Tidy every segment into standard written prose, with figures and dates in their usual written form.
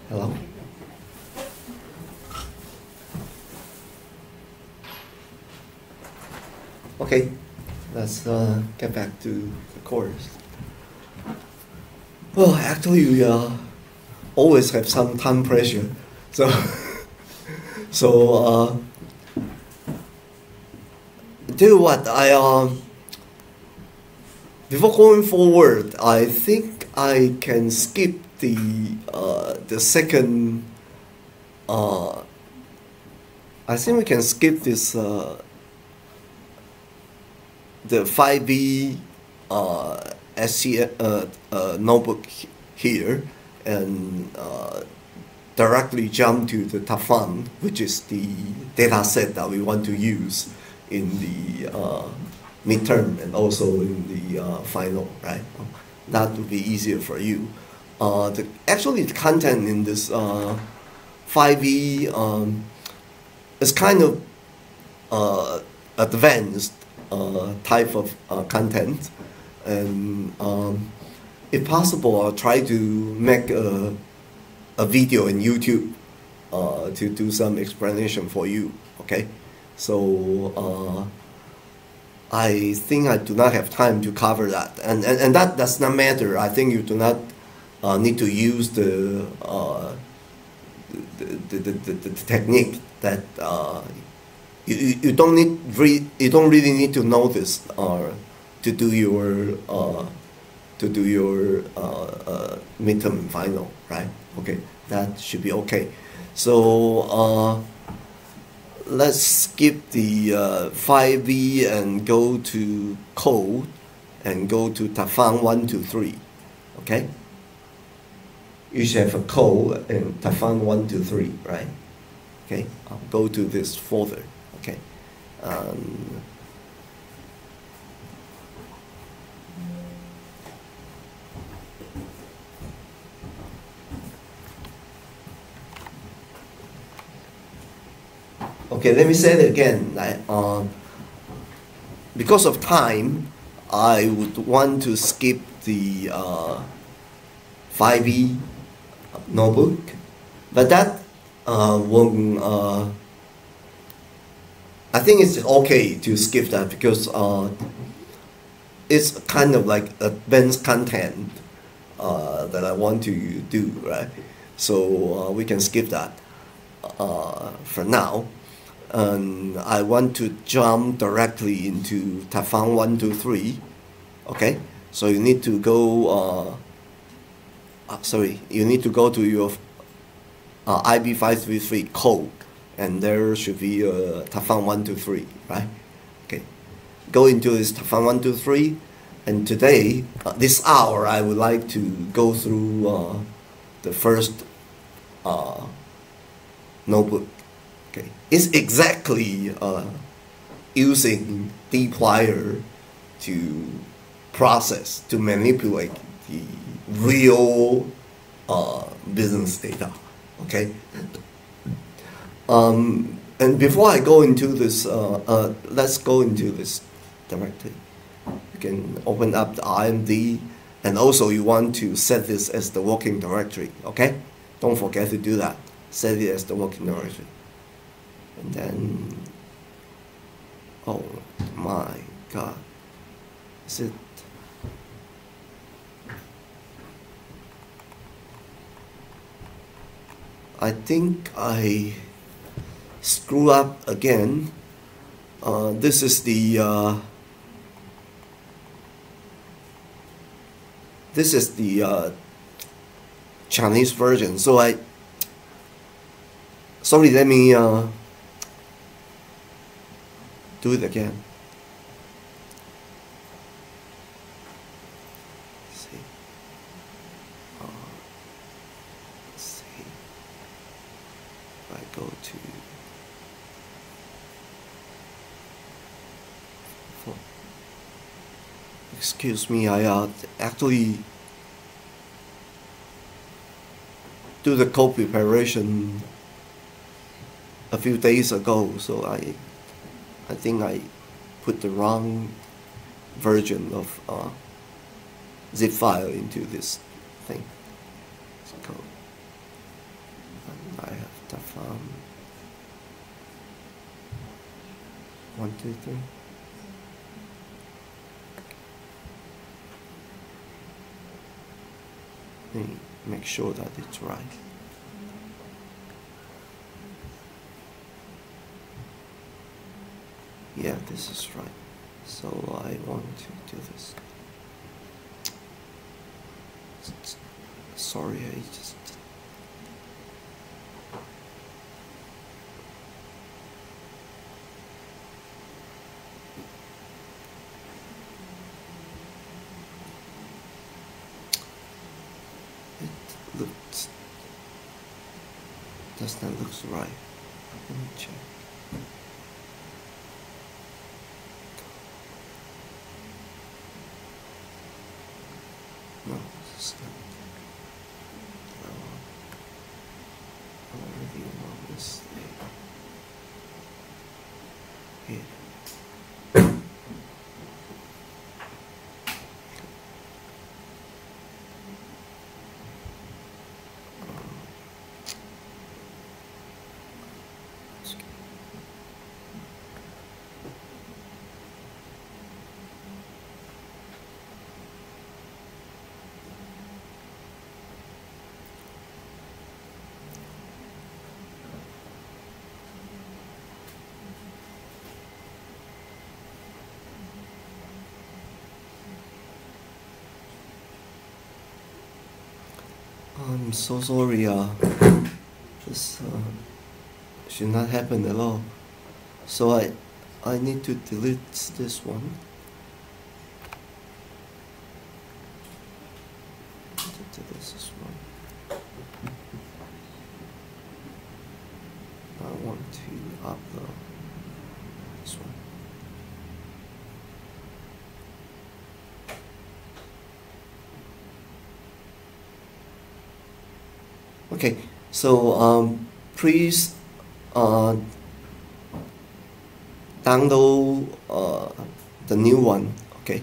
Hello? Okay, let's get back to the course. Well, actually, we always have some time pressure, so tell you what, before going forward, I think I can skip the second. I think we can skip this the 5B notebook here and directly jump to the Tafan, which is the data set that we want to use in the midterm and also in the final, right? That would be easier for you. Actually, the content in this 5E is kind of advanced type of content, and if possible, I'll try to make a video in YouTube to do some explanation for you. Okay, so I think I do not have time to cover that, and that does not matter. I think you do not need to use the technique that you don't really need to know this to do your midterm and final, right? Okay, that should be okay. So let's skip the 5V and go to code and go to Tafan 1, 2, 3. Okay, you should have a code and Tafan 1, 2, 3, right? Okay, I'll go to this folder. Okay. Okay, let me say it again. Because of time, I would want to skip the 5E notebook, but that won't. I think it's okay to skip that because it's kind of like advanced content that I want to do, right? So we can skip that for now. And I want to jump directly into Tafan 1, 2, 3. Okay, so you need to go. You need to go to your IB533 code. And there should be a Tafan 1, 2, 3, right? Okay, go into this Tafan 1, 2, 3, and today, this hour, I would like to go through the first notebook. Okay, it's exactly using dplyr to process, to manipulate the real business data. Okay. And before I go into this, let's go into this directly. You can open up the IMD, and also you want to set this as the working directory, okay? Don't forget to do that. Set it as the working directory. And then, oh my God, is it? I think I screw up again. This is the Chinese version. So let me do it again. Go to excuse me, I actually do the code preparation a few days ago, so I think I put the wrong version of zip file into this thing. Let's go. And I have the farm 1, 2, 3. Let me make sure that it's right. Yeah, this is right. So I want to do this. Sorry, I just... It looks... does not look right. Let me check. No, this is not. I already want this here. I'm so sorry, this should not happen at all. So I need to delete this one. This one. I want to upload this one. Okay, so please download the new one. Okay.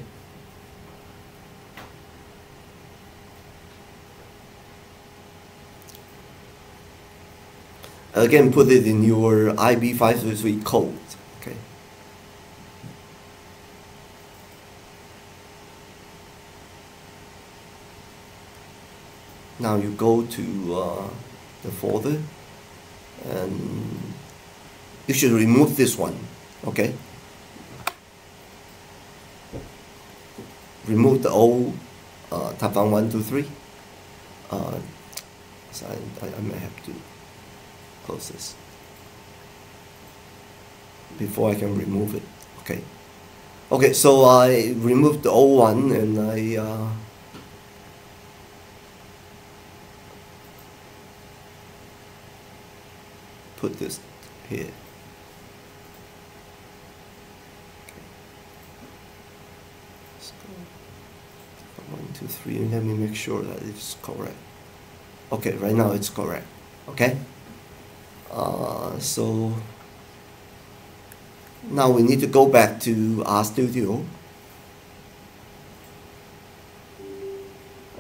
Again, put it in your IB533 code. Okay. Now you go to the folder, and you should remove this one. Okay. Remove the old Tapan 1, 2, 3. So I may have to close this before I can remove it. Okay. Okay, so I removed the old one, and I put this here. Okay. Let's go 1, 2, 3, and let me make sure that it's correct. Okay, right now it's correct. Okay. So now we need to go back to RStudio,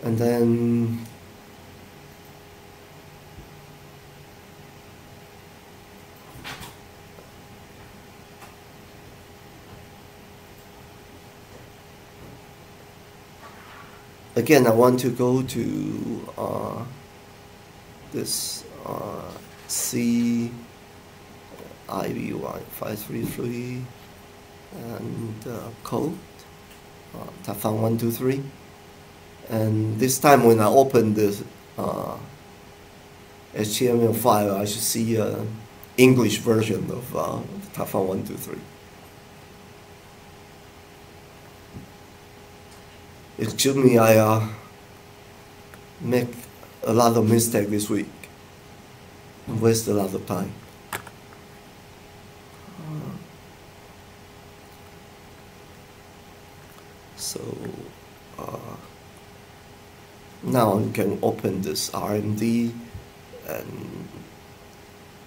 and then again I want to go to this C IB533 and code Tafan 1, 2, 3, and this time when I open this HTML file, I should see English version of Tafan 1, 2, 3. Excuse me, I make a lot of mistakes this week. Waste a lot of time. So now you can open this RMD and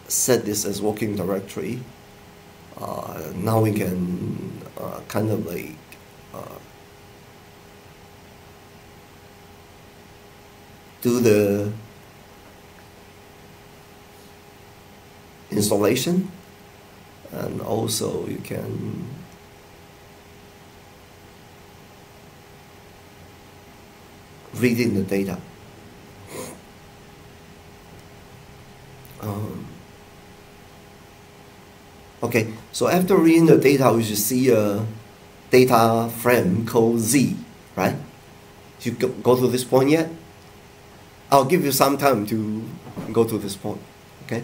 set this as working directory. Now we can kind of like do the installation, and also you can read in the data. Okay, so after reading the data, we should see a data frame called Z, right? Did you go to this point yet? I'll give you some time to go to this point, okay?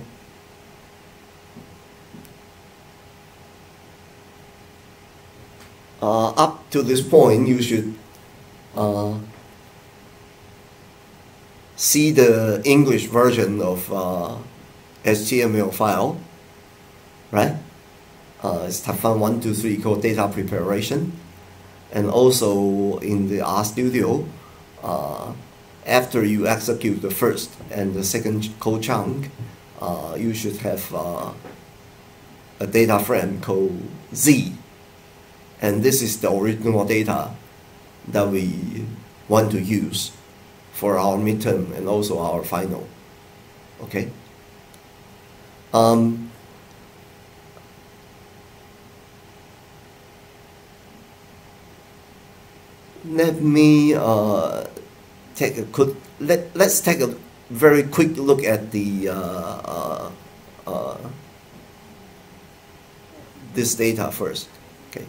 Up to this point, you should see the English version of HTML file, right? It's tab 123 called data preparation. And also in the RStudio, after you execute the first and the second code chunk, you should have a data frame called Z. And this is the original data that we want to use for our midterm and also our final. Okay? Let me take a quick. Let's take a very quick look at the this data first. Okay.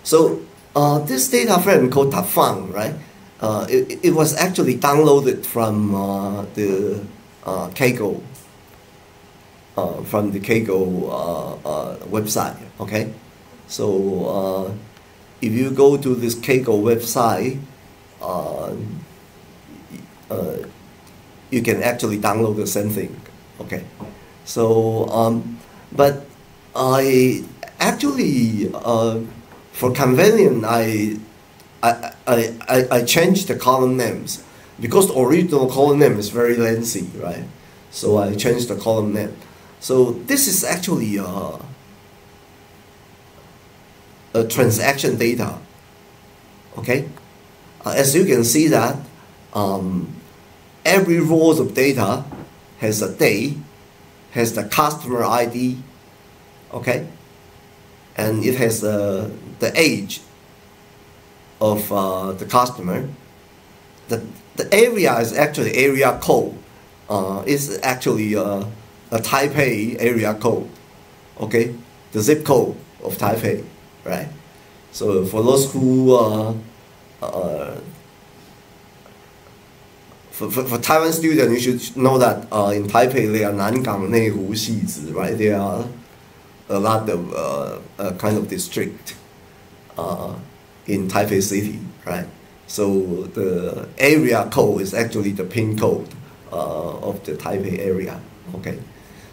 So this data frame called Tafang, right? It was actually downloaded from the Kaggle. From the Kaggle website, okay? So if you go to this Kaggle website, you can actually download the same thing, okay? So, but I actually, for convenience, I changed the column names because the original column name is very lengthy, right? So I changed the column name. So this is actually a transaction data, okay? As you can see that every row of data has a day, has the customer ID, okay? And it has the age of the customer. The area is actually area code. It's actually a Taipei area code, okay? The zip code of Taipei, right? So for those who for Taiwan students, you should know that in Taipei there are Nangang, Neihu, Xizi, right? There are a lot of kind of district in Taipei city, right? So the area code is actually the pin code of the Taipei area, okay?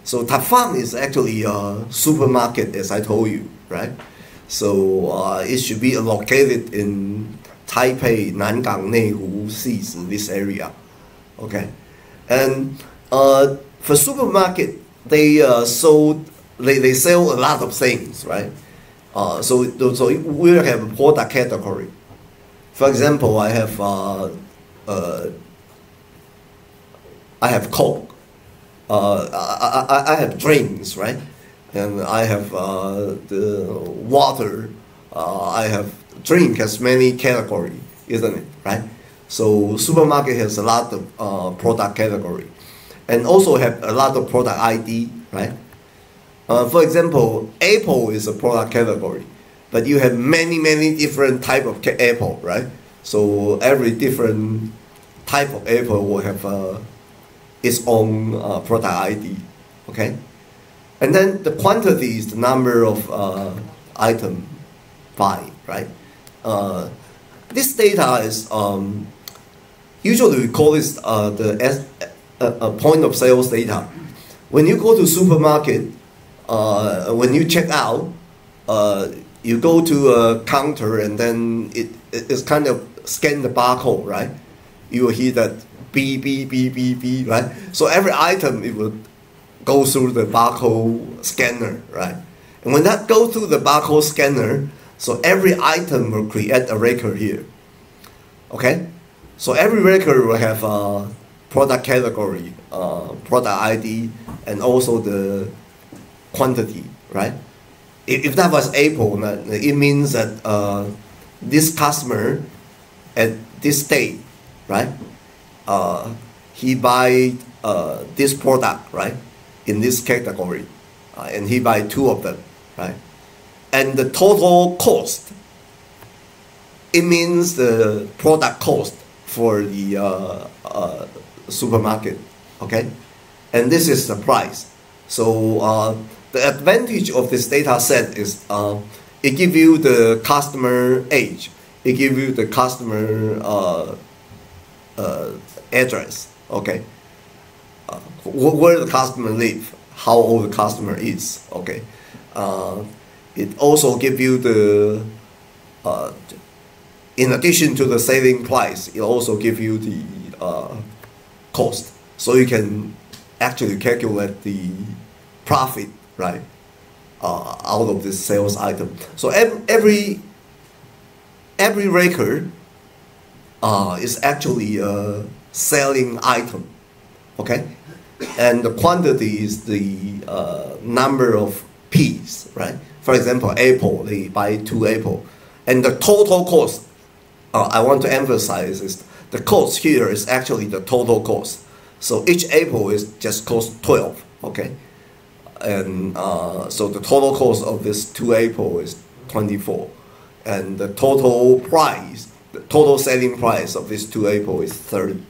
So Tafang is actually a supermarket, as I told you, right? So it should be located in Taipei, Nangang, Neihu, Xizi, this area, okay? And for supermarket, they sell a lot of things, right? So we have a product category. For example, I have Coke. I have drinks, right? And I have the water. I have drink has many categories, isn't it? Right? So supermarket has a lot of product category, and also have a lot of product ID, right? For example, Apple is a product category, but you have many different type of apple, right? So every different type of apple will have its own product ID, okay? And then the quantity is the number of item buy, right? This data is usually we call this the point of sales data. When you go to supermarket, when you check out, you go to a counter and then it's kind of scan the barcode, right? You will hear that B, right? So every item, it will go through the barcode scanner, right? And when that goes through the barcode scanner, So every item will create a record here. Okay? So every record will have a product category, product ID, and also the quantity, right? If that was Apple, it means that this customer at this date, right? He buy this product, right? In this category, and he buy 2 of them, right? And the total cost, it means the product cost for the supermarket, okay? And this is the price. So the advantage of this data set is it gives you the customer age, it gives you the customer address, okay? Where the customer live, how old the customer is, okay? It also gives you the in addition to the selling price, it also gives you the cost, so you can actually calculate the profit, right, out of this sales item. So every record is actually a selling item, okay, and the quantity is the number of P's, right? For example, Apple, they buy 2 Apple, and the total cost, I want to emphasize, is the cost here is actually the total cost. So each Apple is just cost 12, okay, and so the total cost of this 2 Apple is 24, and the total price, the total selling price of this 2 Apple is 30.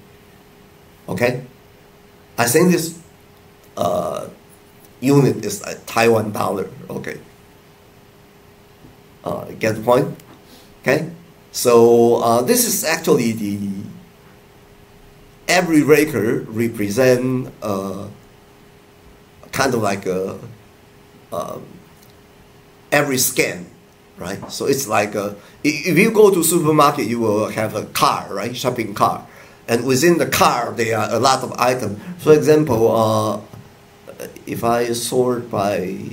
Okay, I think this unit is a Taiwan dollar. Okay, get the point? Okay, so this is actually the every record represent kind of like a every scan, right? So it's like if you go to supermarket, you will have a car, right? Shopping car, and within the car there are a lot of items. For example, if I sort by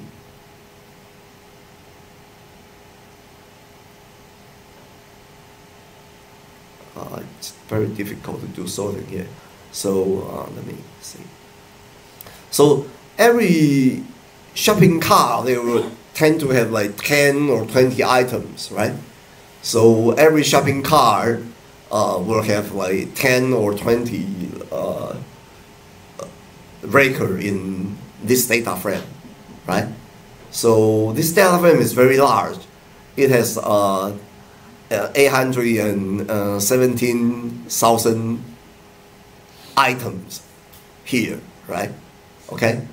it's very difficult to do sorting here. So let me see. So every shopping cart, they will tend to have like 10 or 20 items, right? So every shopping cart will have like 10 or 20 record in this data frame, right? So this data frame is very large. It has 817,000 items here, right? Okay,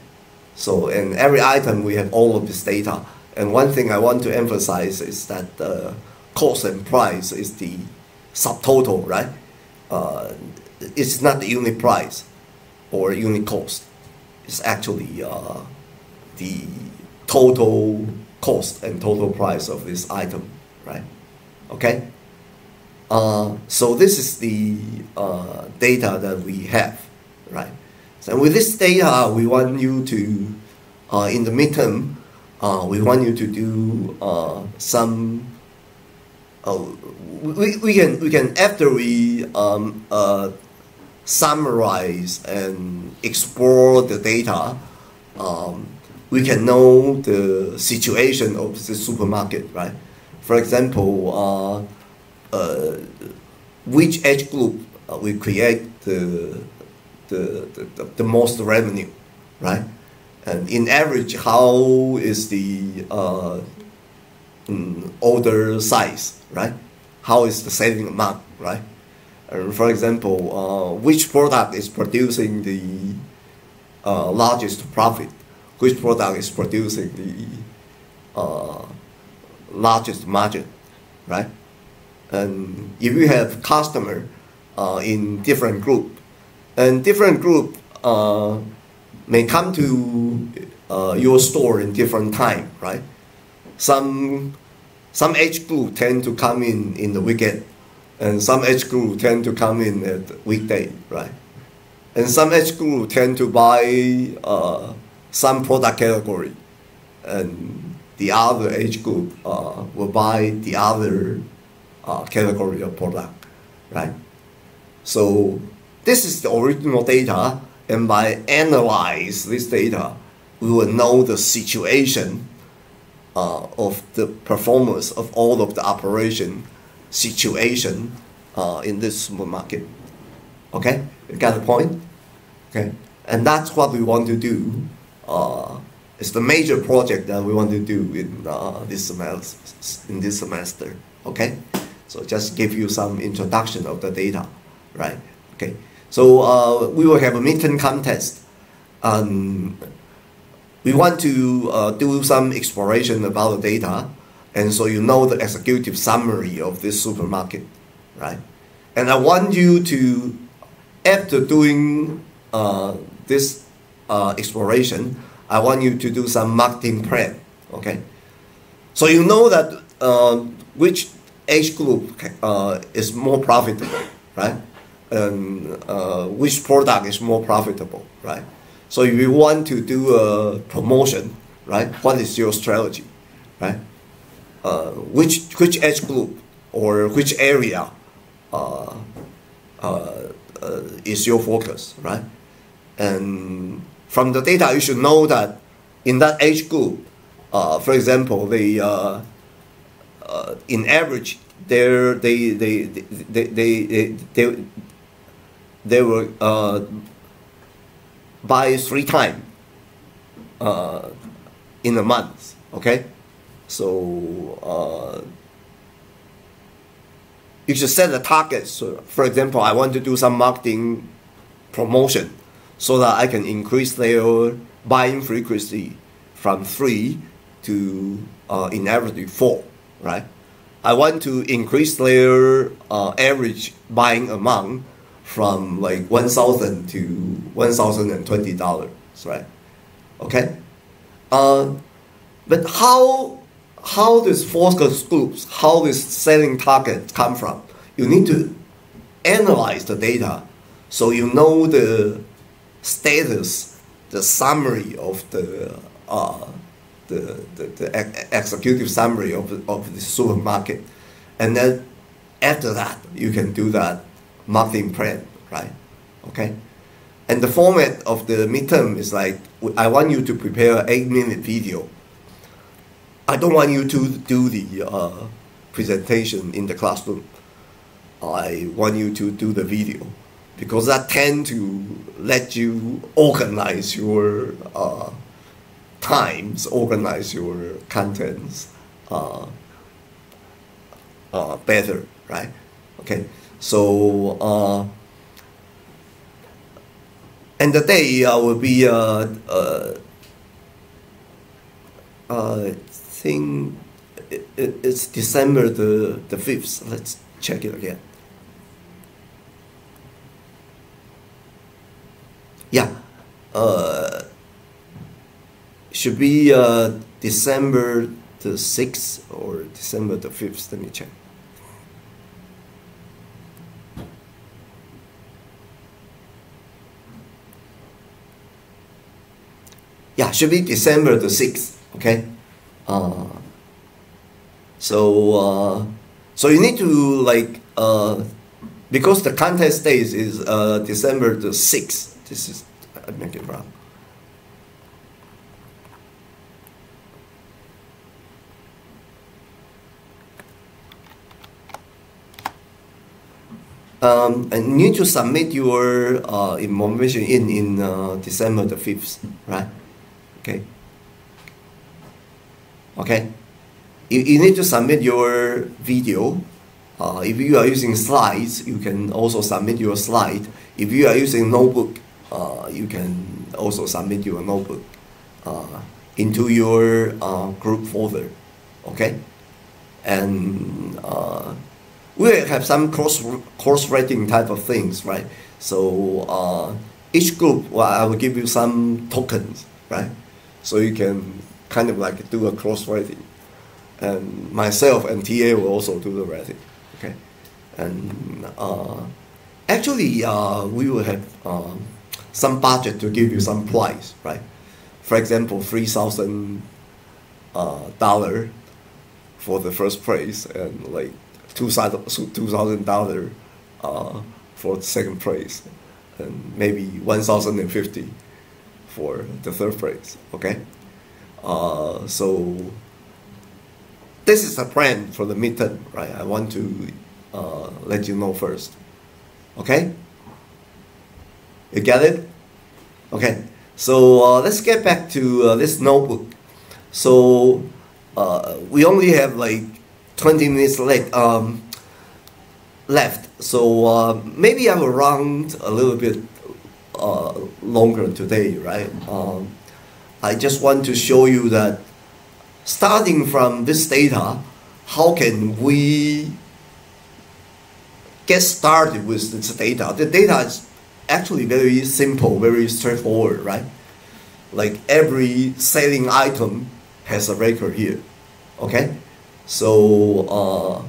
so in every item we have all of this data, and one thing I want to emphasize is that the cost and price is the subtotal, right? It's not the unit price or unit cost. It's actually the total cost and total price of this item, right? Okay, so this is the data that we have, right? So with this data, we want you to, in the midterm, we want you to do some. We can after we summarize and explore the data, we can know the situation of the supermarket, right? For example, which age group will create the most revenue, right? And in average, how is the order size, right? How is the selling amount, right? For example, which product is producing the largest profit? Which product is producing the largest margin, right? And if you have customer in different group, and different group may come to your store in different time, right? Some age group tend to come in the weekend, and some age group tend to come in at weekday, right? And some age group tend to buy some product category, and the other age group will buy the other category of product, right? So this is the original data, and by analyze this data, we will know the situation of the performance of all of the operation situation in this supermarket. Okay, you got the point? Okay, and that's what we want to do. It's the major project that we want to do in this semester. Okay, so just give you some introduction of the data, right? Okay, so we will have a midterm contest. We want to do some exploration about the data, and so you know the executive summary of this supermarket, right? And I want you to, after doing this exploration, I want you to do some marketing plan, okay? So you know that which age group is more profitable, right? And which product is more profitable, right? So if you want to do a promotion, right, what is your strategy, right? Which age group or which area is your focus, right? And from the data, you should know that in that age group, for example, they in average, they will buy 3 times in a month. Okay, so you should set a target. So, for example, I want to do some marketing promotion so that I can increase their buying frequency from 3 to in average 4, right? I want to increase their average buying amount from like $1,000 to $1,020, right? Okay, but how this focus groups, how this selling target come from? You need to analyze the data so you know the status, the summary of the executive summary of the supermarket, and then after that you can do that marketing plan, right? Okay, and the format of the midterm is like, I want you to prepare an 8-minute video. I don't want you to do the presentation in the classroom. I want you to do the video, because that tend to let you organize your times, organize your contents better, right? Okay, so and the day will be I think it's December the 5th. Let's check it again. Yeah, should be December the 6th or December the 5th. Let me check. Yeah, should be December the 6th. Okay, so you need to like because the contest date is December the 6th. This is, I make it wrong. And you need to submit your information in December the 5th, right? Okay. Okay. You need to submit your video. If you are using slides, you can also submit your slide. If you are using notebook, you can also submit your notebook into your group folder. Okay. And we have some cross rating type of things, right? So each group, well, I will give you some tokens, right? So you can kind of like do a cross rating, and myself and TA will also do the rating. Okay, and actually we will have some budget to give you some price, right? For example, 3,000 dollar for the first place, and like $2,000 for the second place, and maybe 1,050 for the third place. Okay, so this is the plan for the midterm, right? I want to let you know first. Okay, you get it? Okay, so let's get back to this notebook. So we only have like 20 minutes left. So maybe I will run a little bit longer today, right? I just want to show you that starting from this data, how can we get started with this data? The data is actually very simple, very straightforward, right? Like every selling item has a record here, okay? So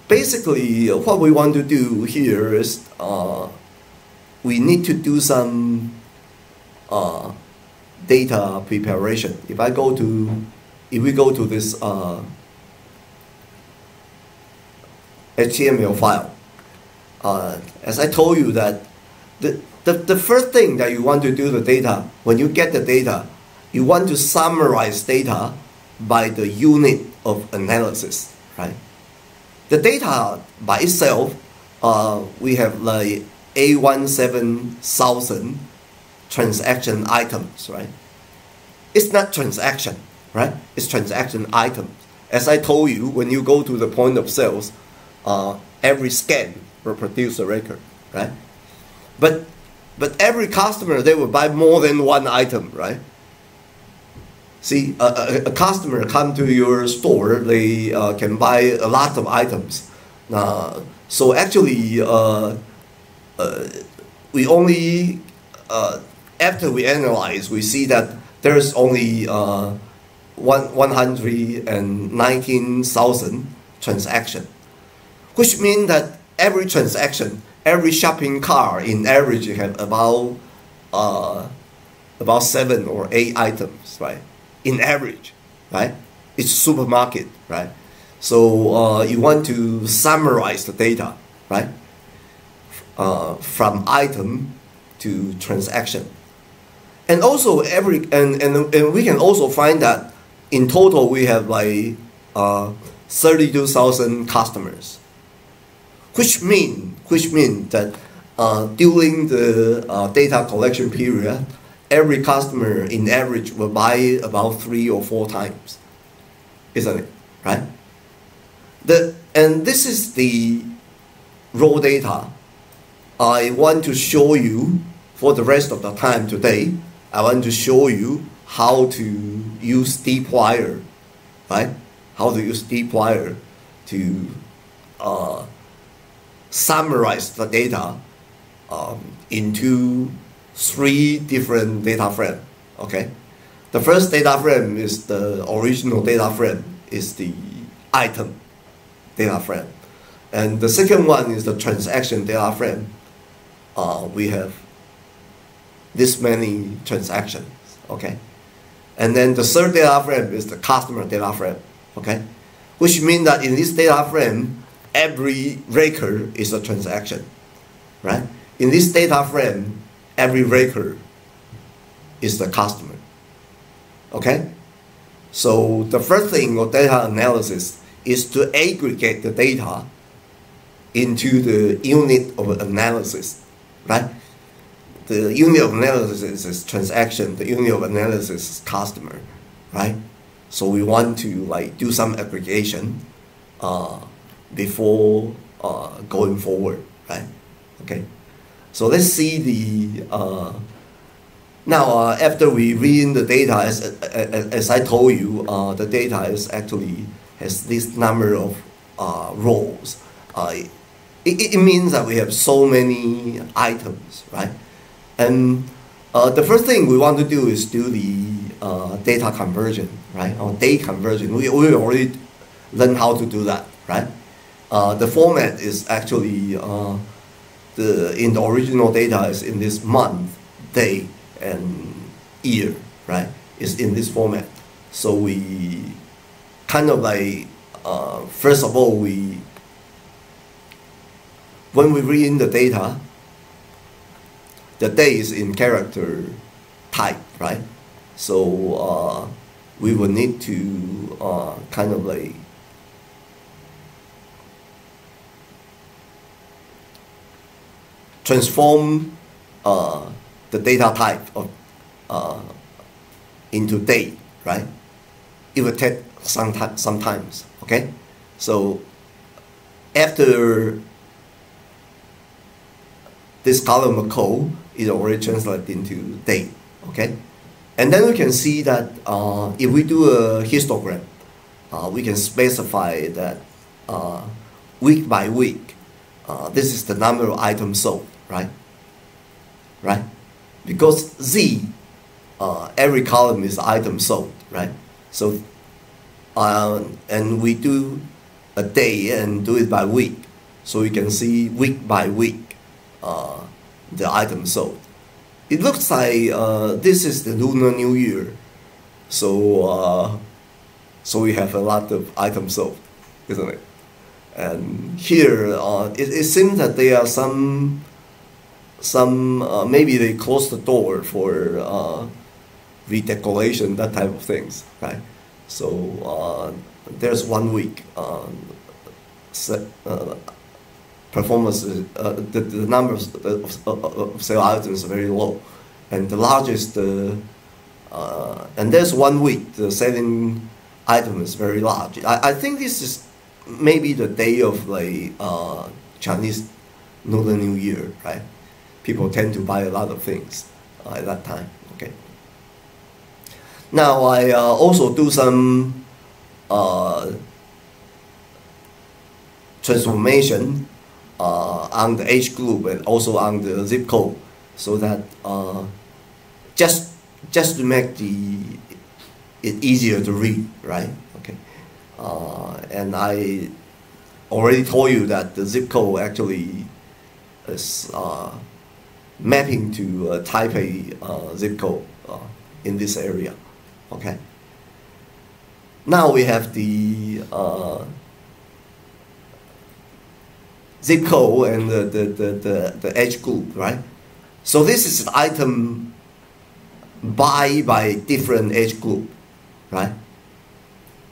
basically what we want to do here is we need to do some data preparation. If we go to this HTML file, as I told you that the first thing that you want to do the data, when you get the data, you want to summarize data by the unit of analysis, right? The data by itself, we have like 817,000 transaction items, right? It's not transaction, right? It's transaction items. As I told you, when you go to the point of sales, every scan will produce a record, right? But every customer, they will buy more than one item, right? See, a customer come to your store, they can buy a lot of items. So actually, we only, after we analyze, we see that there's only 119,000 transactions, which means that every transaction, every shopping cart in average have about 7 or 8 items, right? In average, right? It's supermarket, right? So you want to summarize the data, right? From item to transaction. And also and we can also find that in total we have like 32,000 customers, which mean that during the data collection period, every customer in average will buy about 3 or 4 times, isn't it? Right? And this is the raw data. I want to show you for the rest of the time today. I want to show you how to use dplyr, right? How to use dplyr to summarize the data into 3 different data frames. Okay, the first data frame is the original data frame, is the item data frame, and the second one is the transaction data frame. We have this many transactions. Okay, and then the third data frame is the customer data frame. Okay, which means that in this data frame, every record is a transaction, right? In this data frame, every record is the customer. Okay? So the first thing of data analysis is to aggregate the data into the unit of analysis, right? The unit of analysis is transaction, the unit of analysis is customer, right? So we want to like do some aggregation before going forward, right? Okay. So let's see the now after we read in the data, as I told you, the data is actually has this number of rows. It means that we have so many items, right? And the first thing we want to do is do the data conversion, right? Or date conversion. We already learned how to do that, right? The format is actually in the original data is in this month, day, and year, right? It's in this format. So we kind of like, first of all, when we read in the data, the day is in character type, right? So we will need to kind of like transform the data type of into date, right? It will take sometimes, okay? So after this column of code is already translated into date, okay? And then we can see that if we do a histogram, we can specify that week by week, this is the number of items sold, right? Right? Because Z, every column is item sold, right? So, and we do a day and do it by week. So we can see week by week the items sold. It looks like this is the Lunar New Year. So, so we have a lot of items sold, isn't it? And here, it seems that there are some maybe they close the door for redecoration, that type of things, right? So there's 1 week performance, the number of sale items is very low, and the largest, and there's 1 week the selling item is very large. I think this is maybe the day of like Chinese Lunar New Year, right? People tend to buy a lot of things at that time. Okay. Now I also do some transformation on the age group and also on the zip code, so that just to make it easier to read, right? Okay. And I already told you that the zip code actually is mapping to type A zip code in this area. Okay. Now we have the zip code and the age group, right? So this is an item by different age group, right?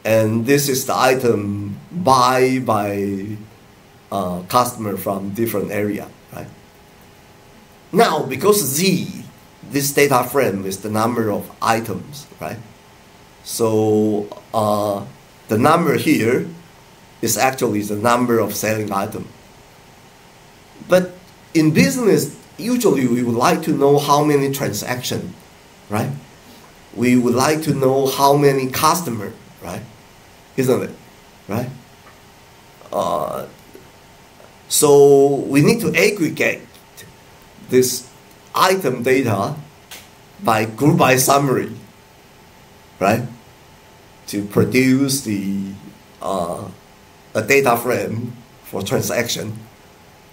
And this is the item by customer from different area, right? Now, because Z, this data frame is the number of items, right? So the number here is actually the number of selling item. But in business, usually we would like to know how many transactions, right? We would like to know how many customers, right? Isn't it, right? So we need to aggregate this item data by group by summary, right? To produce the a data frame for transaction,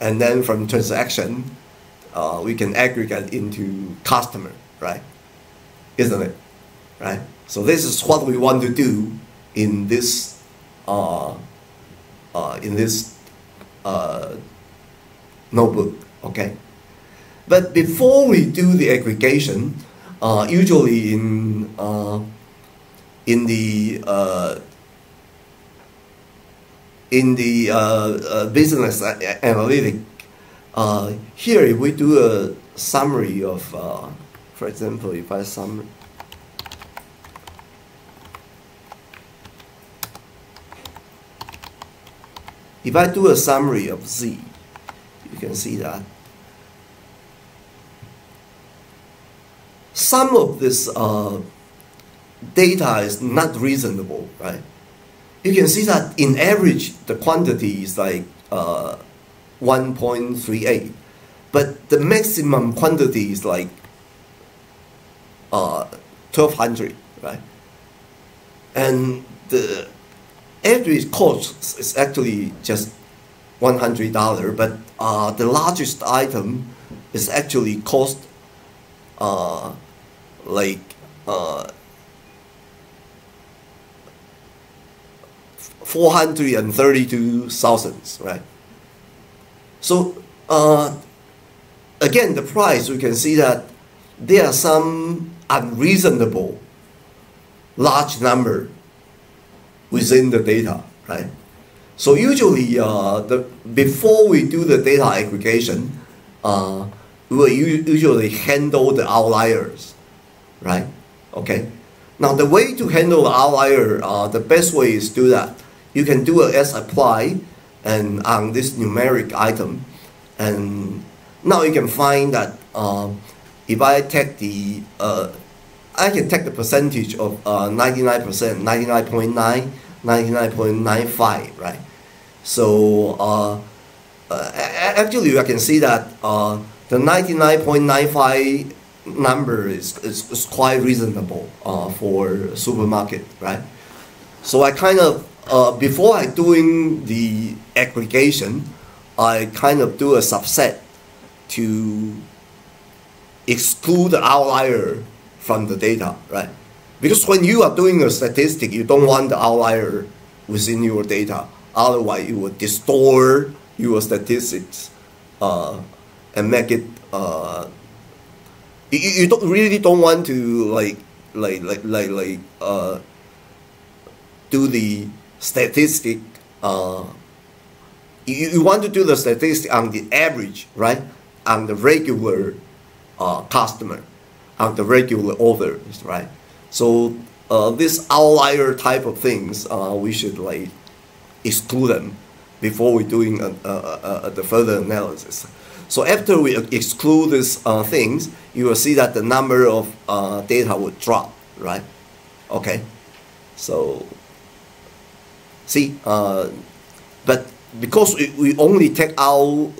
and then from transaction we can aggregate into customer, right? Isn't it, right? So this is what we want to do in this notebook, okay? But before we do the aggregation, usually in the business analytic, here if we do a summary of, for example, if I do a summary of Z, you can see that some of this data is not reasonable, right? You can see that in average the quantity is like 1.38, but the maximum quantity is like 1,200, right? And the average cost is actually just $100, but the largest item is actually cost like 432,000, right? So again, the price, we can see that there are some unreasonable large number within the data, right? So usually, before we do the data aggregation, we will usually handle the outliers, right? Okay. Now the way to handle the outlier, the best way is do that. You can do a s-apply and on this numeric item, and now you can find that if I take the I can take the percentage of 99%, 99.9, 99.95, right? So actually I can see that the 99.95 number is quite reasonable for supermarket, right? So I kind of before I doing the aggregation, I kind of do a subset to exclude the outlier from the data, right? Because when you are doing a statistic, you don't want the outlier within your data. Otherwise, you will distort your statistics and make it. You really don't want to do the statistic. You want to do the statistic on the average, right? On the regular customer, on the regular orders, right? So this outlier type of things, we should exclude them before we're doing the further analysis. So after we exclude these things, you will see that the number of data would drop, right? Okay, so see, but because we only take out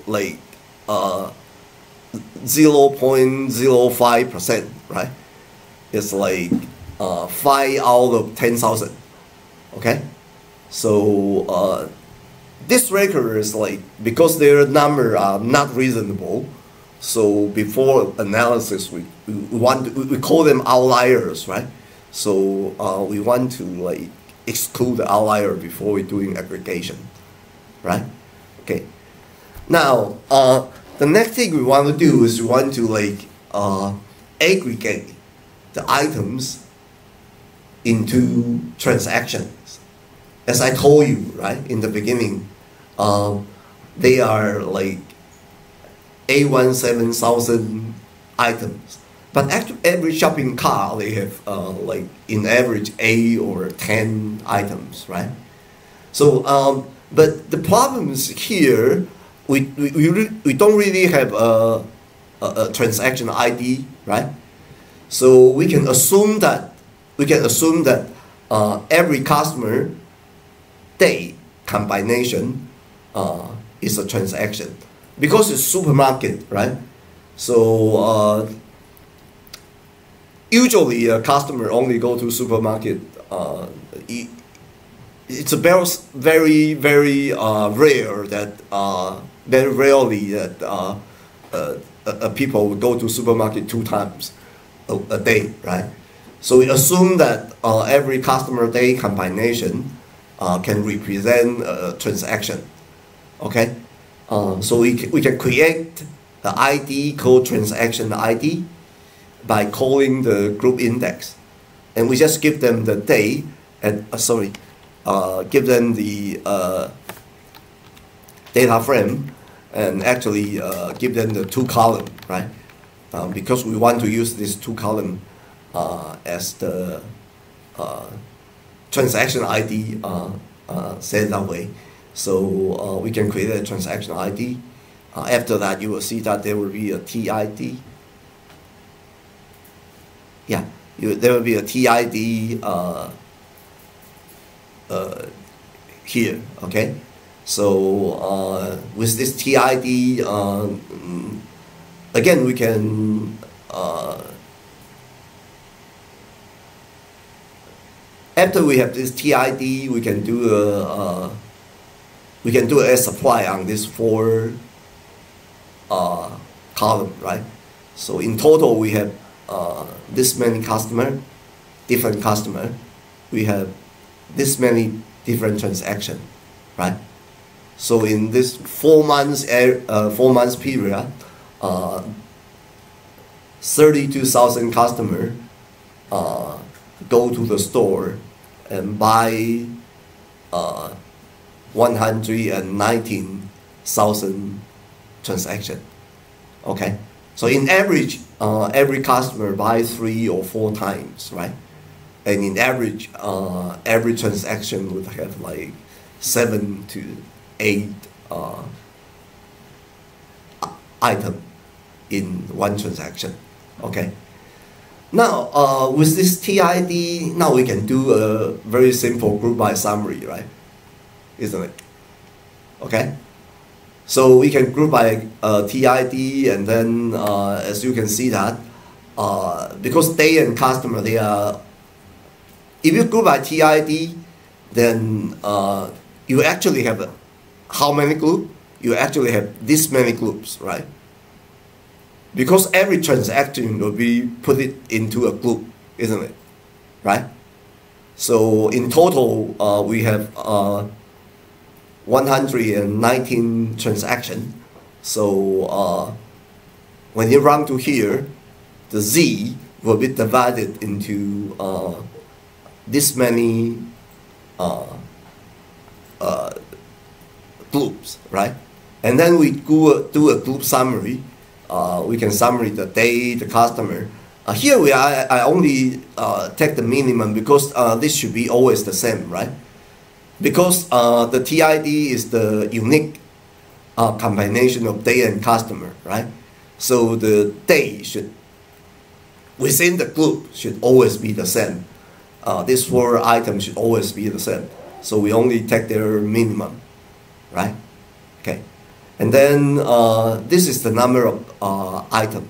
0.05%, right? It's 5 out of 10,000. Okay, so this record is because their number are not reasonable. So before analysis, we call them outliers, right? So we want to exclude the outlier before we're doing aggregation, right? Okay. Now the next thing we want to do is we want to aggregate the items into transactions. As I told you, right, in the beginning, they are 817,000 items. But actually, every shopping cart, they have in average 8 or 10 items, right? So, but the problem is here, we don't really have a transaction ID, right? So we can assume that every customer day combination is a transaction because it's supermarket, right? So usually a customer only go to supermarket. It's very rare that very rarely that people would go to supermarket 2 times a day, right? So we assume that every customer day combination can represent a transaction. Okay, so we can create the ID called transaction ID by calling the group index, and we just give them the day and give them the data frame, and actually give them the 2 column, right? Because we want to use this 2 column as the transaction ID set that way. So we can create a transaction ID. After that, you will see that there will be a TID. Yeah, there will be a TID here, okay? So with this TID, again, we can after we have this TID, we can do a supply on this 4 column, right? So in total, we have this many different customer. We have this many different transaction, right? So in this 4 months 4 months period, 32,000 customers go to the store and buy 119,000 transaction. Okay, so in average, every customer buys 3 or 4 times, right? And in average, every transaction would have like 7 to 8 item in one transaction. Okay. Now, with this TID, now we can do a very simple group by summary, right? Isn't it? Okay. So we can group by TID, and then as you can see that because day and customer, they are, if you group by TID, then you actually have how many groups? You actually have this many groups, right? Because every transaction will be put it into a group, isn't it? Right? So in total, we have 119 transactions. So when you run to here, the Z will be divided into this many groups, right? And then we do a group summary. We can summary the day, the customer. Here I only take the minimum because this should be always the same, right? Because the TID is the unique combination of day and customer, right? So the day should, within the group, should always be the same. These 4 items should always be the same. So we only take their minimum, right? Okay. And then this is the number of item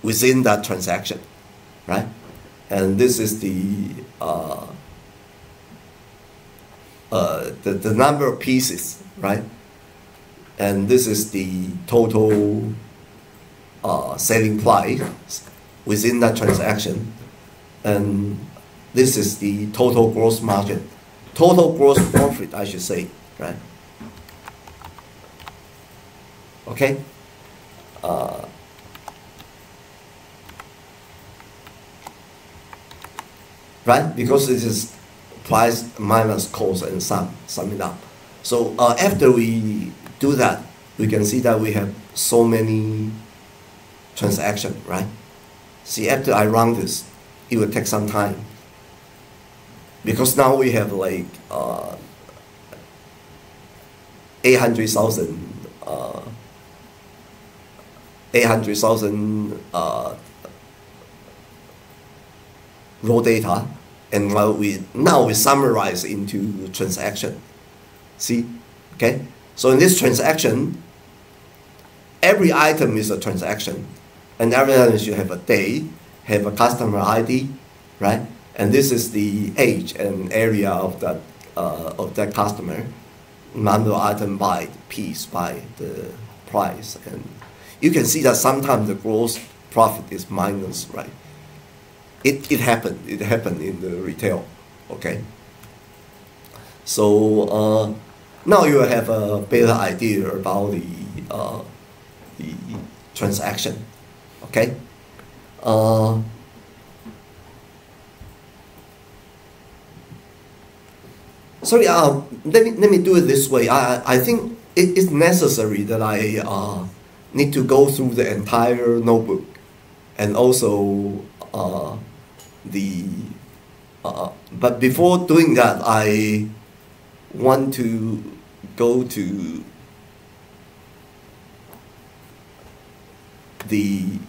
within that transaction, right? And this is the number of pieces, right? And this is the total selling price within that transaction. And this is the total gross margin, total gross profit, I should say, right? Okay. Right? Because this is price minus cost and sum it up. So after we do that, we can see that we have so many transactions, right? See, after I run this, it will take some time. Because now we have like 800,000 raw data, and now we summarize into transaction. See, okay. So in this transaction, every item is a transaction, and every item should have a day, have a customer ID, right? And this is the age and area of that customer, number of item by piece by the price, and you can see that sometimes the gross profit is minus, right? It happened in the retail, okay? So now you have a better idea about the transaction, okay? Sorry, let me do it this way. I think it is necessary that I need to go through the entire notebook, and also but before doing that, I want to go to the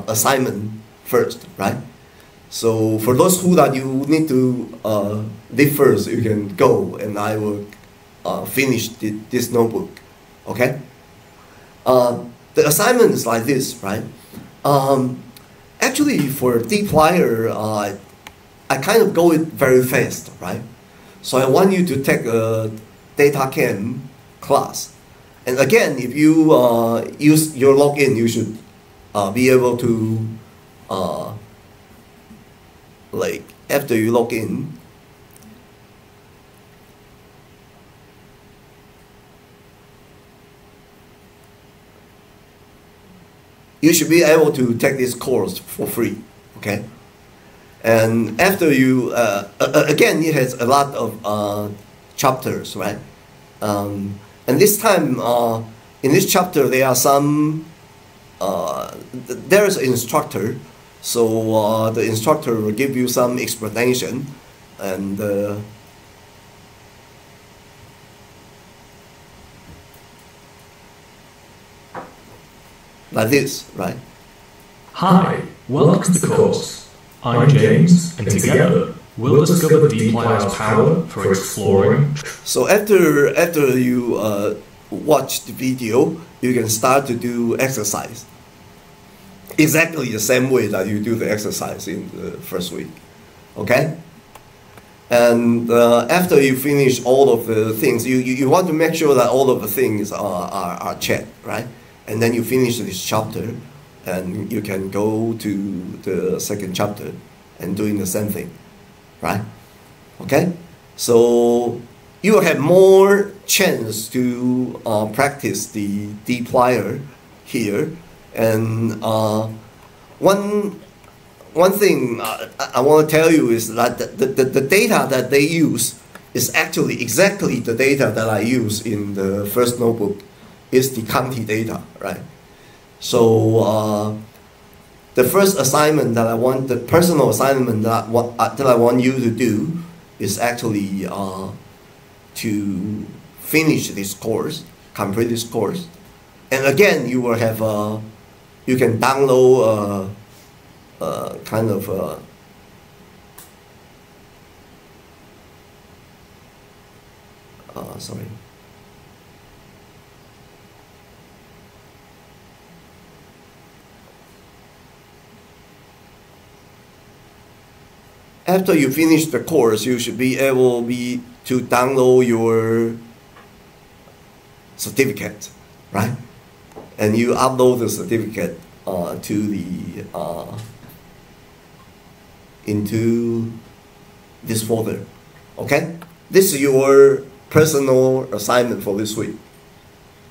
assignment first, right? So for those who that you need to leave first, you can go, and I will finish this notebook, okay? The assignment is like this, right? Actually, for dplyr, I kind of go it very fast, right? So I want you to take a data chem class. And again, if you use your login, you should be able to, like after you log in, you should be able to take this course for free, okay? And after you, again, it has a lot of chapters, right? And this time, in this chapter, there are some, there's an instructor, so the instructor will give you some explanation, and like this, right? Hi, welcome to the course. I'm James, and together we'll discover dplyr's power for exploring. So after you watch the video, you can start to do exercise. Exactly the same way that you do the exercise in the first week, okay? And after you finish all of the things, you want to make sure that all of the things are checked, right? And then you finish this chapter, and you can go to the second chapter and doing the same thing, right? Okay? So you will have more chance to practice the dplyr here. And one thing I want to tell you is that the data that they use is actually exactly the data that I use in the first notebook. Is the county data, right? So the first assignment that I want, the personal assignment that I want you to do is actually to finish this course, complete this course, and again you will have you can download kind of sorry. After you finish the course, you should be able to download your certificate, right? And you upload the certificate to the into this folder, okay? This is your personal assignment for this week,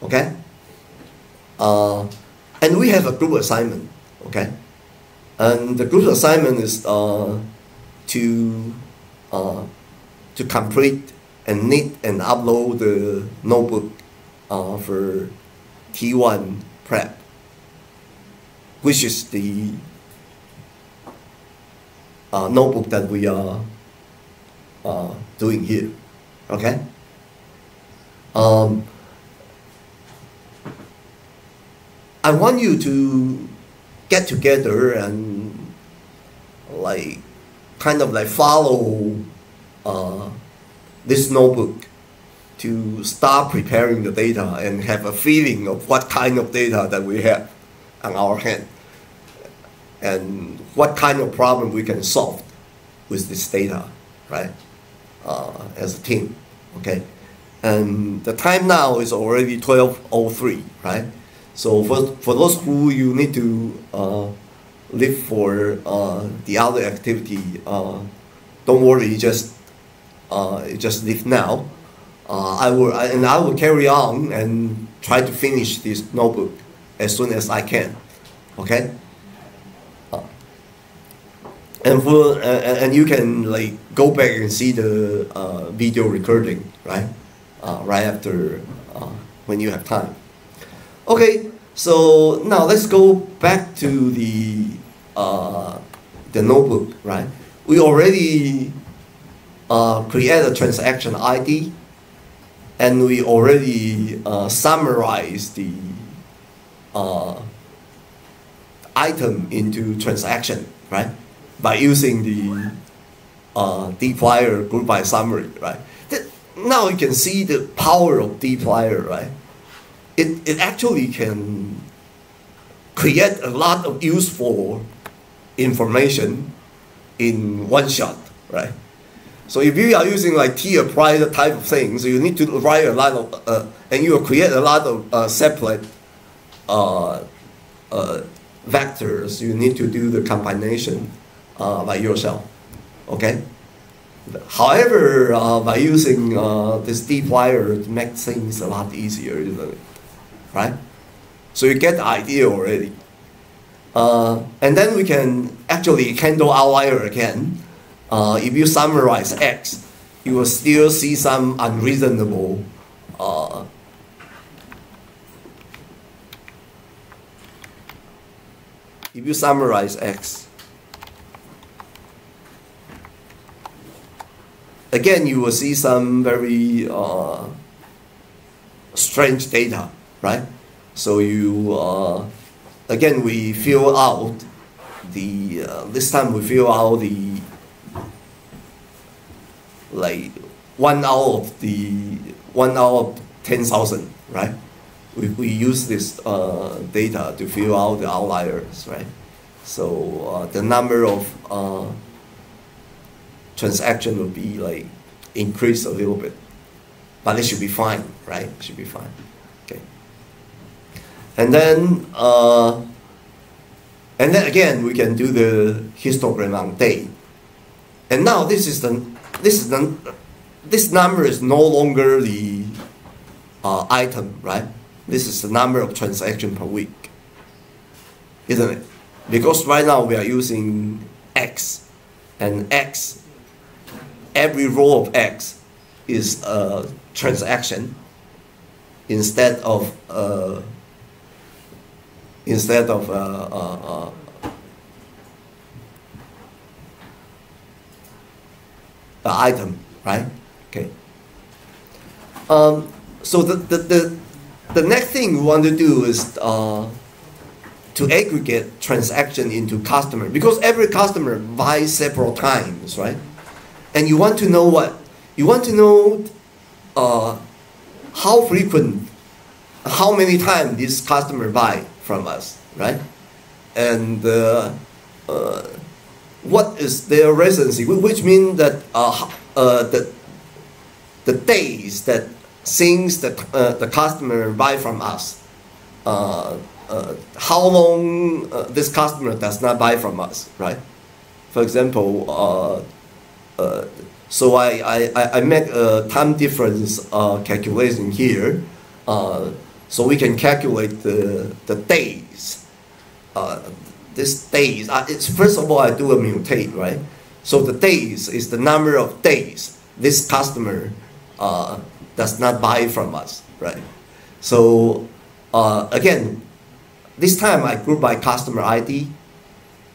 okay? And we have a group assignment, okay? And the group assignment is to complete and knit and upload the notebook for T1 prep, which is the notebook that we are doing here, okay? I want you to get together and kind of follow this notebook to start preparing the data and have a feeling of what kind of data that we have on our hand and what kind of problem we can solve with this data, right? As a team, okay? And the time now is already 12:03, right? So for those who you need to leave for the other activity, don't worry, just leave now. I will carry on and try to finish this notebook as soon as I can, okay? And you can go back and see the video recording, right? Right after when you have time. Okay, so now let's go back to the notebook, right? We already create a transaction ID, and we already summarize the item into transaction, right? By using the dplyr group by summary, right? Now you can see the power of dplyr, right? It actually can create a lot of useful information in one shot, right? So if you are using t-apply type of things, you need to write a lot of, and you will create a lot of separate vectors. You need to do the combination by yourself, okay? However, by using this dplyr, it makes things a lot easier, isn't it? Right? So you get the idea already. And then we can actually handle outlier again. If you summarize X, you will still see some unreasonable if you summarize X, again you will see some very strange data, right? So you again we fill out the this time we fill out the like 1 out of 10,000, right? We use this data to fill out the outliers, right? So the number of transaction will be like increased a little bit, but it should be fine, right? It should be fine. Okay. And then again we can do the histogram on day. And now this number is no longer the item, right? This is the number of transactions per week, isn't it? Because right now we are using X, and X, every row of X is a transaction instead of the item, right? Okay. So the next thing we want to do is to aggregate transaction into customer, because every customer buys several times, right? And you want to know what? You want to know how frequent, how many times this customer buy from us, right? And what is their residency, which means that the days that since the customer buy from us, how long this customer does not buy from us, right? For example, so I make a time difference calculation here, so we can calculate the days. This days, it's first of all I do a mutate, right? So the days is the number of days this customer does not buy from us, right? So again, this time I group by customer ID,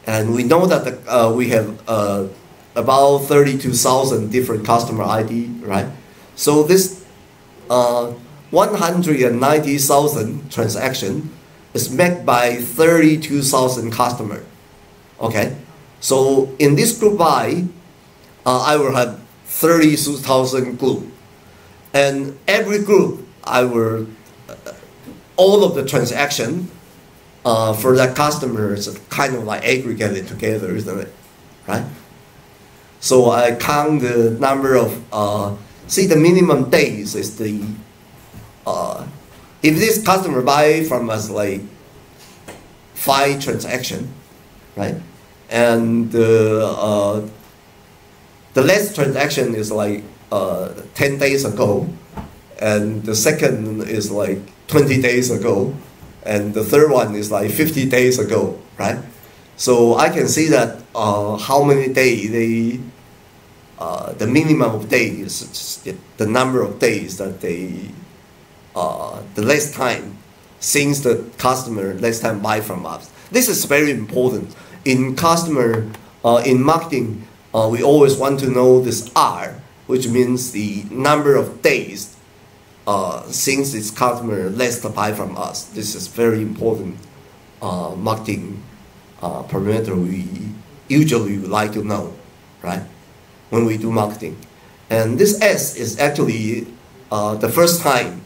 and we know that we have about 32,000 different customer ID, right? So this 190,000 transaction is made by 32,000 customers, okay? So in this group by, I will have 32,000 group. And every group, I will, all of the transaction for that customer is kind of like aggregated together, isn't it? Right? So I count the number of, see the minimum days is the, if this customer buy from us like 5 transaction, right? And the last transaction is like 10 days ago, and the second is like 20 days ago, and the third one is like 50 days ago, right? So I can see that how many days they, the minimum of days, the number of days that they, the last time since the customer last time buy from us. This is very important. In customer, in marketing, we always want to know this R, which means the number of days since this customer last buy from us. This is very important marketing parameter we usually would like to know, right? When we do marketing. And this S is actually the first time,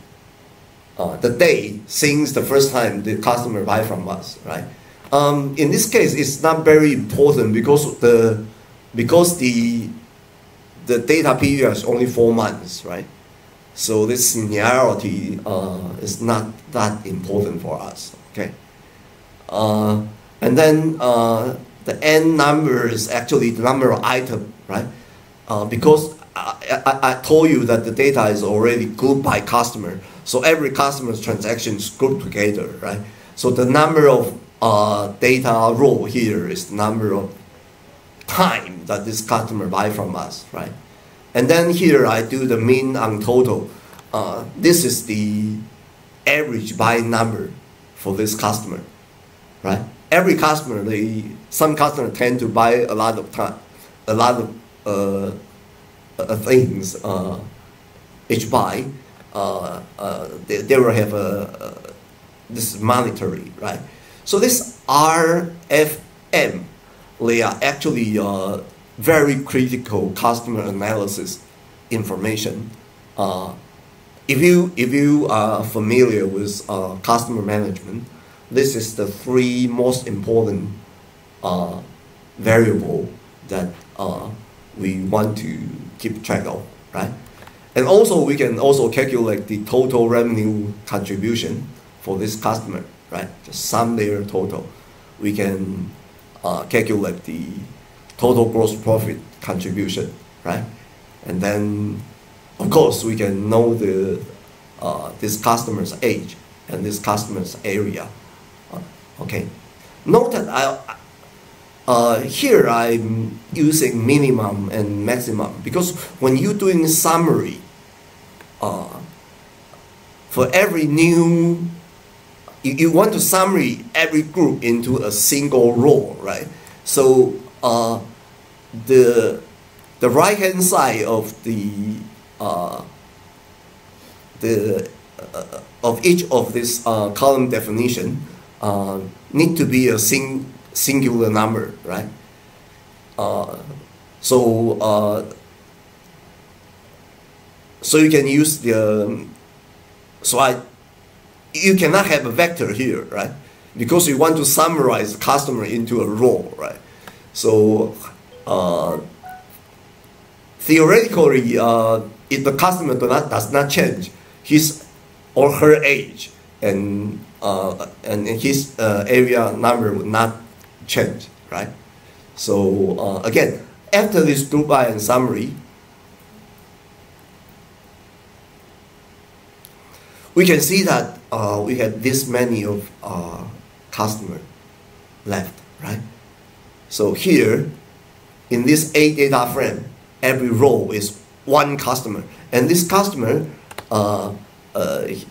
the day since the first time the customer buy from us, right? In this case, it's not very important because the data period is only 4 months, right? So this linearity is not that important for us, okay? And then the N number is actually the number of items, right? Because I told you that the data is already grouped by customer. So every customer's transaction is grouped together, right? So the number of data row here is the number of time that this customer buy from us, right? And then here I do the mean on total. This is the average buy number for this customer, right? Every customer, some customers tend to buy a lot of time, a lot of things each buy. They will have this monetary, right? So this RFM, they are actually very critical customer analysis information. If you are familiar with customer management, this is the three most important variable that we want to keep track of, right? And also we can also calculate the total revenue contribution for this customer, right? Just sum their total. We can calculate the total gross profit contribution, right? And then, of course, we can know the this customer's age and this customer's area. Okay. Note that here I'm using minimum and maximum because when you're doing summary, for every new, you want to summary every group into a single row, right? So the right hand side of of each of this column definition need to be a singular number, right? So you can use the you cannot have a vector here, right? Because you want to summarize the customer into a row, right? So theoretically, if the customer does not change his or her age, and his area number would not change, right? So again, after this group by and summary, we can see that we have this many of customer left, right? So here, in this A data frame, every row is one customer, and this customer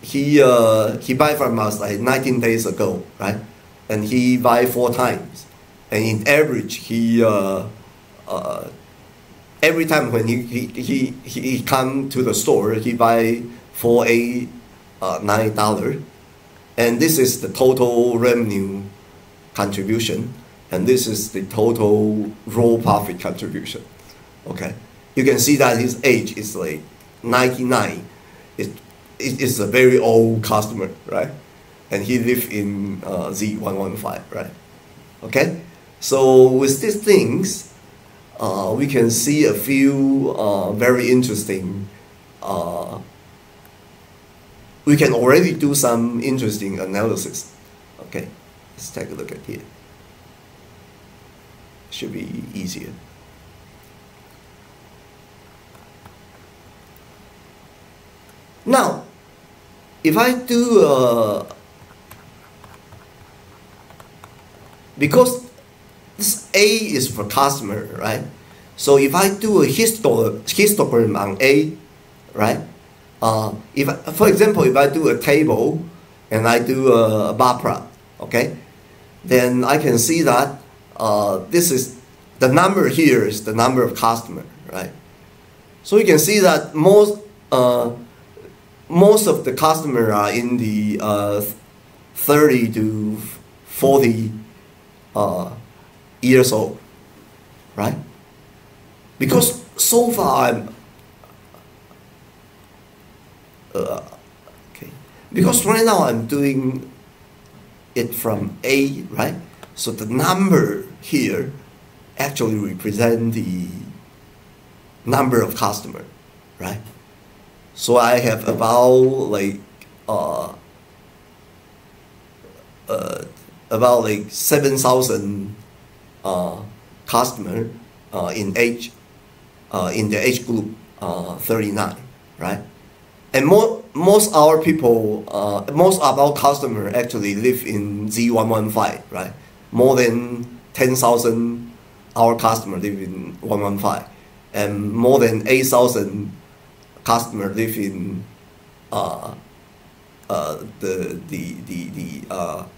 he buy from us like 19 days ago, right? And he buy 4 times, and in average he every time when he come to the store, he buy $9, and this is the total revenue contribution, and this is the total raw profit contribution. Okay, you can see that his age is like 99. It's a very old customer, right? And he live in Z115, right? Okay, so with these things, we can see a few very interesting. We can already do some interesting analysis. Okay, let's take a look at here. Should be easier. Now, if I do, because this A is for customer, right? So if I do a histogram on A, right? For example, if I do a table and I do a bar plot, okay, then I can see that this is the number here is the number of customer, right? So you can see that most of the customer are in the 30 to 40 years old, right? Because so far I'm okay. Because right now I'm doing it from A, right? So the number here actually represent the number of customer, right? So I have about like 7,000 customer in the age group 39, right? And most our people, most of our customers actually live in Z115, right? More than 10,000 our customers live in 115, and more than 8,000 customers live in the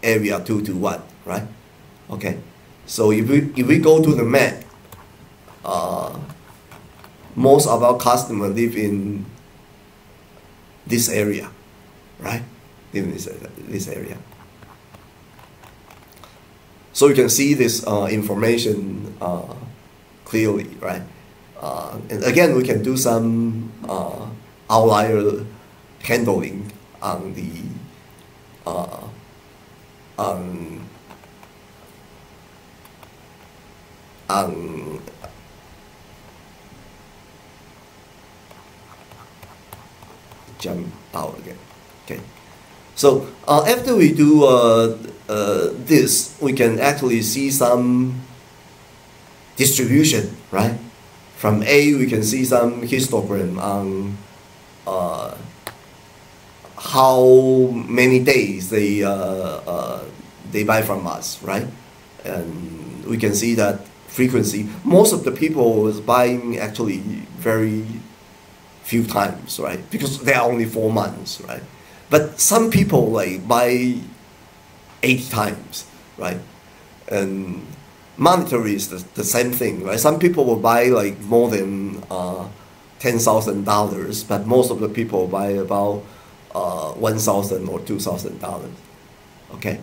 area 221, right? Okay, so if we go to the map, most of our customers live in this area, right? Live in this area. So you can see this information clearly, right? And again, we can do some outlier handling on the on jump out again. Okay, so after we do this, we can actually see some distribution, right? From A, we can see some histogram on how many days they buy from us, right? And we can see that frequency. Most of the people is buying actually very few times, right? Because they are only 4 months, right? But some people like buy 80 times, right? And monetary is the same thing, right? Some people will buy like more than $10,000, but most of the people buy about $1,000 or $2,000. Okay,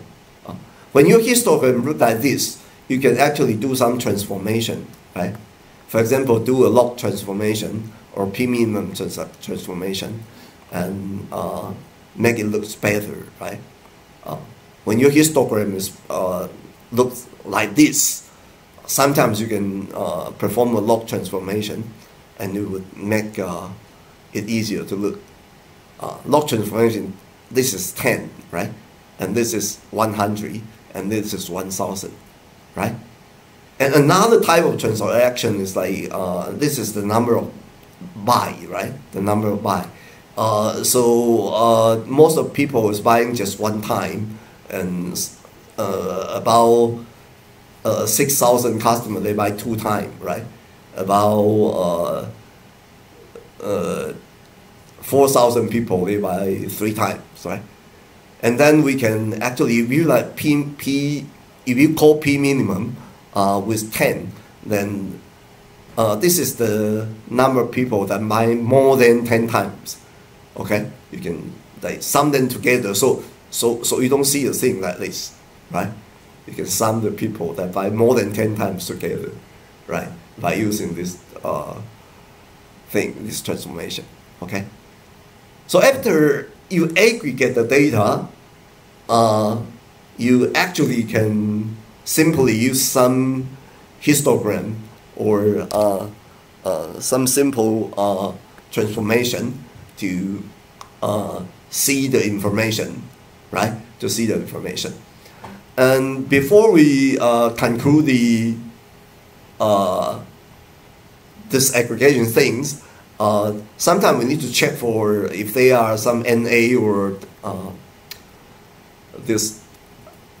when your histogram look like this, you can actually do some transformation, right? For example, do a log transformation or p-minimum transformation, and make it look better, right? When your histogram is looks like this, sometimes you can perform a log transformation, and it would make it easier to look. Log transformation, this is 10, right? And this is 100, and this is 1,000, right? And another type of transaction is like, this is the number of buy, right? The number of buy. So most of people is buying just one time, and about 6,000 customers, they buy 2 times, right? About 4,000 people, they buy 3 times, right? And then we can actually, if you like if you call P minimum with 10, then this is the number of people that buy more than 10 times. Okay, you can like sum them together, so you don't see a thing like this, right? You can sum the people that buy more than 10 times together, right? By using this this transformation. Okay. So after you aggregate the data, you actually can simply use some histogram or some simple transformation to see the information, right? To see the information. And before we conclude the this aggregation things, sometimes we need to check for if there are some NA or this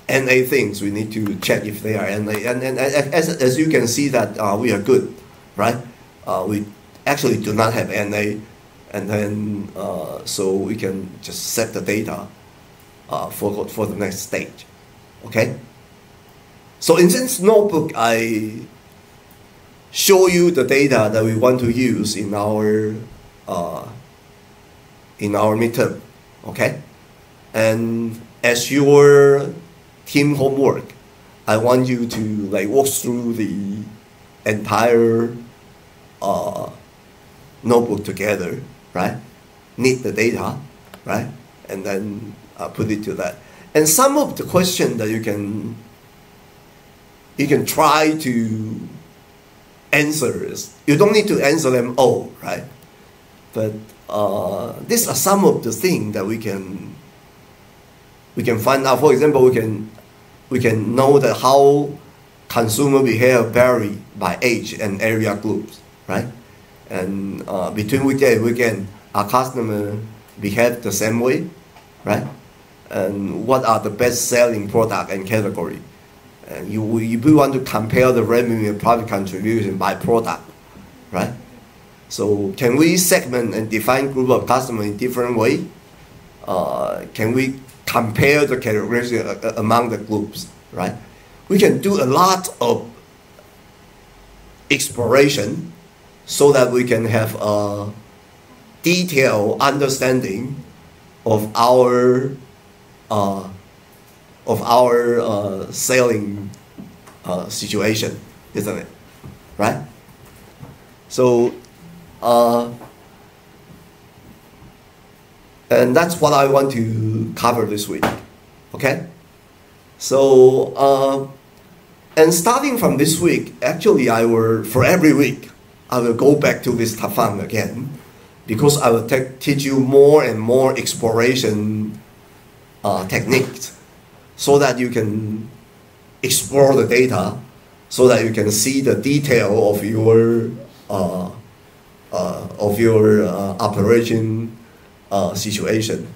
NA things. We need to check if they are NA, and as you can see that we are good, right? We actually do not have NA, and then so we can just set the data for the next stage. Okay. So in this notebook, I show you the data that we want to use in our midterm. Okay. And as your team homework, I want you to like walk through the entire notebook together, right? Need the data, right? And then put it to that. And some of the questions that you can try to answer is, you don't need to answer them all, right? But these are some of the things that we can find out. For example, we can know that how consumer behavior vary by age and area groups, right? And between weekday and weekend, our customer behave the same way, right? And what are the best selling product and category? And if you want to compare the revenue and profit contribution by product, right? So can we segment and define group of customers in different way? Can we compare the characteristics among the groups, right? We can do a lot of exploration so that we can have a detailed understanding of our selling situation, isn't it? Right? So, and that's what I want to cover this week. Okay? So, and starting from this week, actually for every week, I will go back to this Tafan again, because I will teach you more and more exploration techniques so that you can explore the data, so that you can see the detail of your operation situation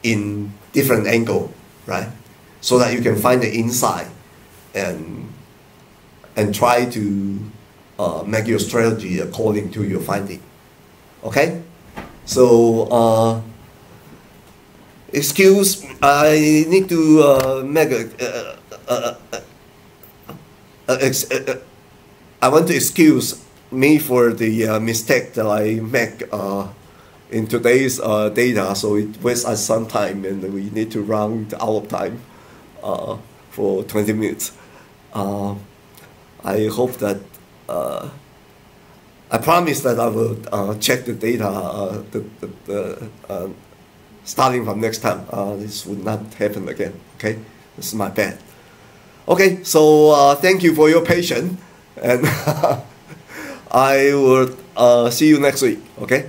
in different angle, right? So that you can find the insight and try to make your strategy according to your finding. Okay? So excuse, I need to make I want to excuse me for the mistake that I make in today's data, so it wastes us some time and we need to round out of time for 20 minutes. I hope that I promise that I will check the data starting from next time. This would not happen again. Okay, this is my bad. Okay, so thank you for your patience, and I will see you next week. Okay.